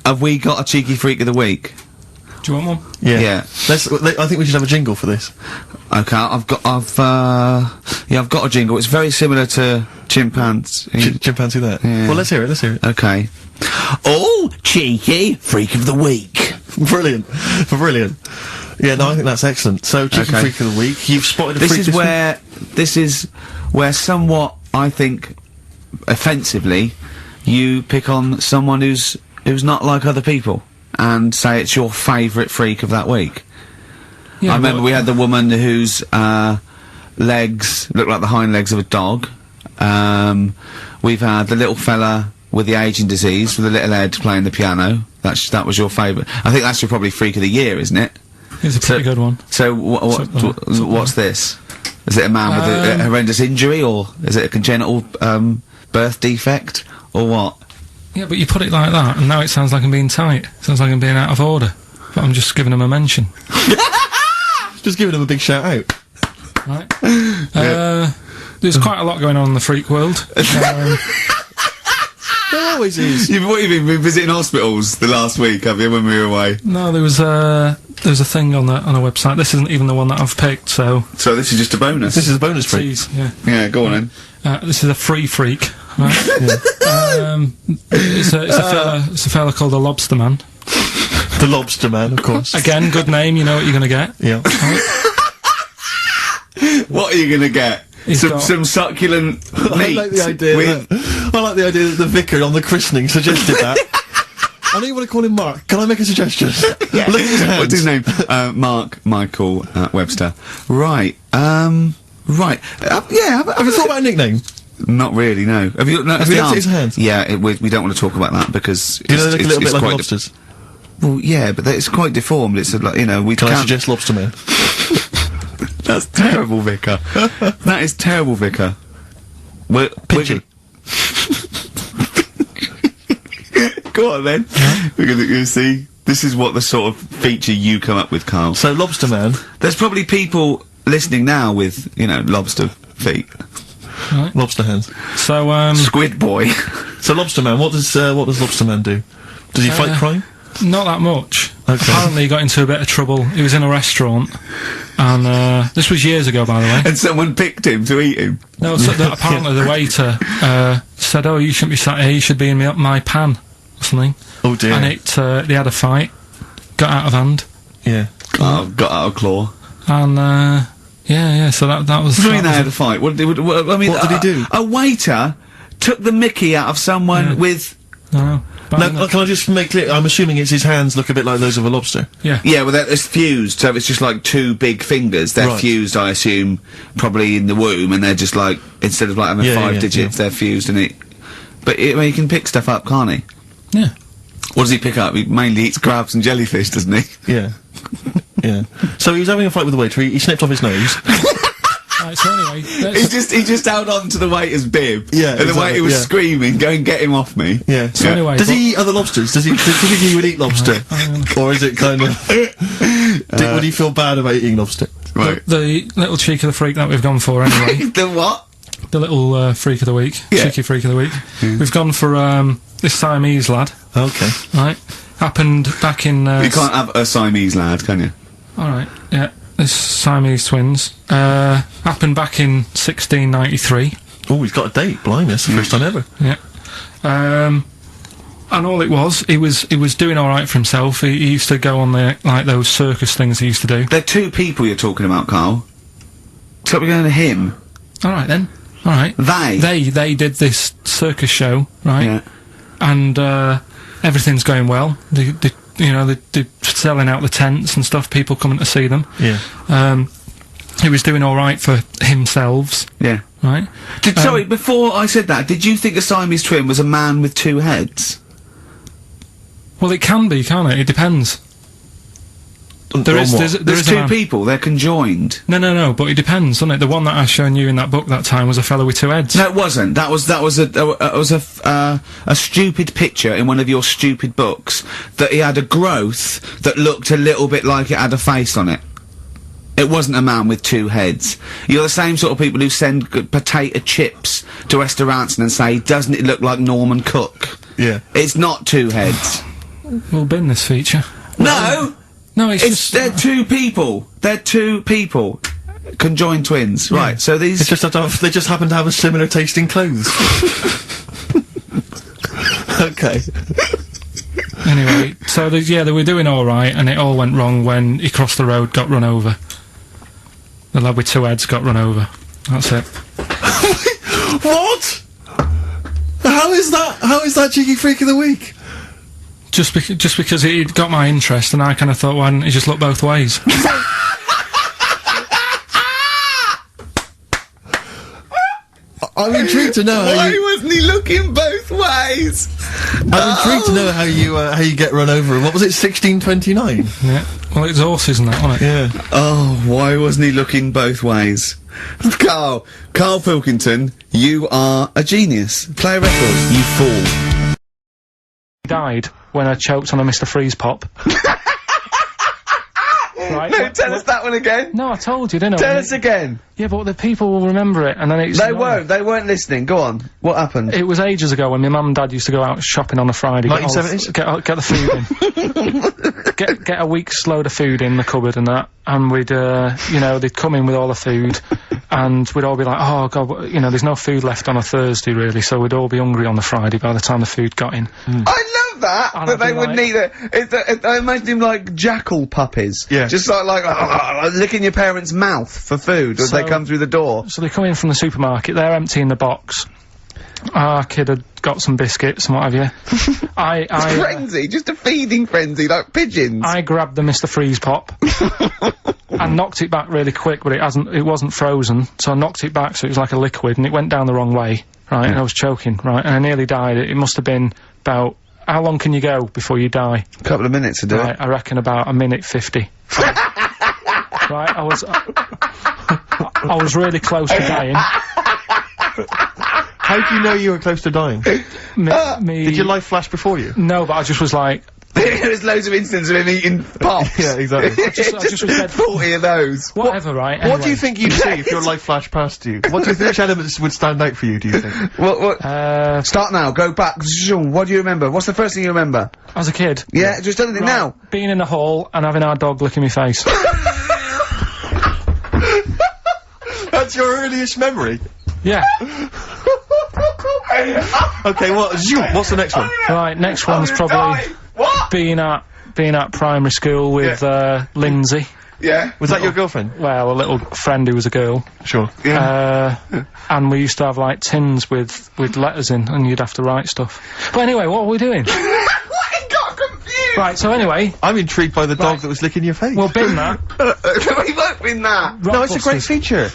have we got a cheeky freak of the week? Do you want one? Yeah. I think we should have a jingle for this. Okay, I've got a jingle. It's very similar to chimpanzee. Chimpanzee that? Yeah. Well, let's hear it. Okay. Oh, cheeky freak of the week. Brilliant. Yeah, no, I think that's excellent. So, cheeky freak of the week. You've spotted a freak this week. This is where somewhat, I think, offensively, you pick on someone who's not like other people and say it's your favourite freak of that week. Yeah, I remember we had the woman whose legs looked like the hind legs of a dog. We've had the little fella with the ageing disease with the little head playing the piano. That was your favourite. I think that's your probably freak of the year, isn't it? It's a pretty good one. So what's this? Is it a man with a horrendous injury, or is it a congenital birth defect, or what? Yeah, but you put it like that, and now it sounds like I'm being tight. Sounds like I'm being out of order. But I'm just giving him a mention. Just giving him a big shout out. Right. There's quite a lot going on in the freak world. There always is. You've been visiting hospitals the last week, have you, when we were away? No, there was a thing on a website. This isn't even the one that I've picked, so... So this is just a bonus? This is a bonus freak? Yeah. Yeah, go on then. This is a free freak, right? It's a fella called the Lobster Man. The Lobster Man, of course. Again, good name, you know what you're gonna get. Yeah. Right? What are you gonna get? Some succulent meat. I like the idea that the vicar on the christening suggested that. I know you want to call him Mark. Can I make a suggestion? Yeah. Look at his hands. What's his name? Mark Michael Webster. Right. Right. Yeah. Have you thought about a nickname? Not really. No. Have you looked at his hands? Yeah. We don't want to talk about that because you know, they look a little bit like lobsters. Well, yeah, but it's quite deformed. It's like, you know, we Can I suggest Lobster Man? That's terrible, Vicar. That is terrible, Vicar. Pitchy. Go on then. We're gonna see. This is what the sort of feature you come up with, Carl. So, Lobster Man. There's probably people listening now with, you know, lobster feet. Right. Lobster hands. So, Squid Boy. So, Lobster Man, what does Lobster Man do? Does he fight crime? Not that much. Okay. Apparently he got into a bit of trouble. He was in a restaurant, and this was years ago, by the way. And someone picked him to eat him. No, so apparently the waiter said, "Oh, you shouldn't be sat here. You should be in my pan or something." Oh dear. And they had a fight, got out of hand. Yeah. Got out of claw. And yeah. So that was. What do you mean they had a fight? What did he do? A waiter took the mickey out of someone with. No. Now, can I just make clear? I'm assuming his hands look a bit like those of a lobster. Yeah. Yeah, well, it's fused, so it's just like two big fingers. They're fused, I assume, probably in the womb, and they're just like, instead of like having 5 digits, they're fused, and But I mean, he can pick stuff up, can't he? Yeah. What does he pick up? He mainly eats crabs and jellyfish, doesn't he? Yeah. Yeah. So he was having a fight with the waiter, he snipped off his nose. Right, so anyway, he just held on to the waiter's bib. Yeah, and the waiter was screaming, "Go and get him off me!" Yeah. So anyway, does he eat other lobsters? Does he think he would eat lobster, or is it kind of? Would he feel bad about eating lobster? Right. The little cheek of the freak that we've gone for anyway. The what? The little freak of the week. Yeah. Cheeky freak of the week. We've gone for this Siamese lad. Okay. Right. Happened back in. You can't have a Siamese lad, can you? All right. Yeah. This Siamese twins. Happened back in 1693. Oh, he's got a date. Blimey, that's the first time ever. Yeah. And all it was, he was doing all right for himself. He used to go on those circus things he used to do. They're two people you're talking about, Carl. So we're going to him. All right then. All right. They did this circus show, right? Yeah. And everything's going well. They're selling out the tents and stuff. People coming to see them. Yeah. He was doing all right for himself. Yeah. Right. Sorry, before I said that, did you think a Siamese twin was a man with 2 heads? Well, it can be, can't it? It depends. There's two people. They're conjoined. No. But it depends, doesn't it? The one that I shown you in that book that time was a fellow with 2 heads. No, it wasn't. That was a stupid picture in one of your stupid books that he had a growth that looked a little bit like it had a face on it. It wasn't a man with 2 heads. You're the same sort of people who send potato chips to restaurants and say, "Doesn't it look like Norman Cook?" Yeah. It's not 2 heads. we'll bin this feature. No! No, it's just... They're two people. They're two people. Conjoined twins. Right, so these... It's just they just happen to have a similar taste in clothes. Okay. Anyway, so they were doing alright, and it all went wrong when he crossed the road, got run over. The lad with two heads got run over. That's it. What? How is that Cheeky Freak of the Week? Just because it got my interest, and I kind of thought, why didn't he just look both ways? I'm intrigued to know how you... wasn't he looking both ways? I'm intrigued to know how you get run over. What was it, 1629? Yeah. Well, it's horses and that, wasn't it? Yeah. Oh, why wasn't he looking both ways? Carl Pilkington, you are a genius. Play a record, you fool. He died when I choked on a Mr. Freeze pop. Right? No, tell us that one again. No, I told you, didn't I? Tell us again. Yeah, but the people will remember it, and then it's... They weren't listening. Go on. What happened? It was ages ago when my mum and dad used to go out shopping on a Friday. 1970s? Get the food in. get a week's load of food in the cupboard and that, and we'd, you know, they'd come in with all the food, and we'd all be like, oh god, you know, there's no food left on a Thursday really, so we'd all be hungry on the Friday by the time the food got in. I love that! And That I'd be they would like- need it. I imagine him like jackal puppies. Yeah. Just like licking your parents' mouth for food as they So- come through the door. So they come in from the supermarket, they're emptying the box. Our kid had got some biscuits and what have you. Frenzy, just a feeding frenzy, like pigeons. I grabbed the Mr. Freeze pop and knocked it back really quick, but it wasn't frozen, so I knocked it back so it was like a liquid, and it went down the wrong way, right, and I was choking, right, and I nearly died. It must have been about, how long can you go before you die? A couple of minutes to do Right, it. I reckon about a minute 50. Right, I was really close to dying. How do you know you were close to dying? Did your life flash before you? No, but I just was like... There's loads of instances of him eating pops. Yeah, exactly. I just was dead. 40 of those. Whatever, right? What do anyway. you think you'd see if your life flashed past you? What do you think, which elements would stand out for you, do you think? What? Start now, go back. Zoom, what do you remember? What's the first thing you remember? As a kid. Yeah, just anything now. Being in the hall and having our dog licking my face. That's your earliest memory? Yeah. Okay, what's the next one? Right, next one's probably being at primary school with Lindsay. Yeah. Was that your girlfriend? Well, a little friend who was a girl. Sure. And we used to have like tins with letters in, and you'd have to write stuff. But anyway, what are we doing? I got confused. Right, so anyway, I'm intrigued by the dog that was licking your face. we'll bin that. We won't win that. no, it's a great feature.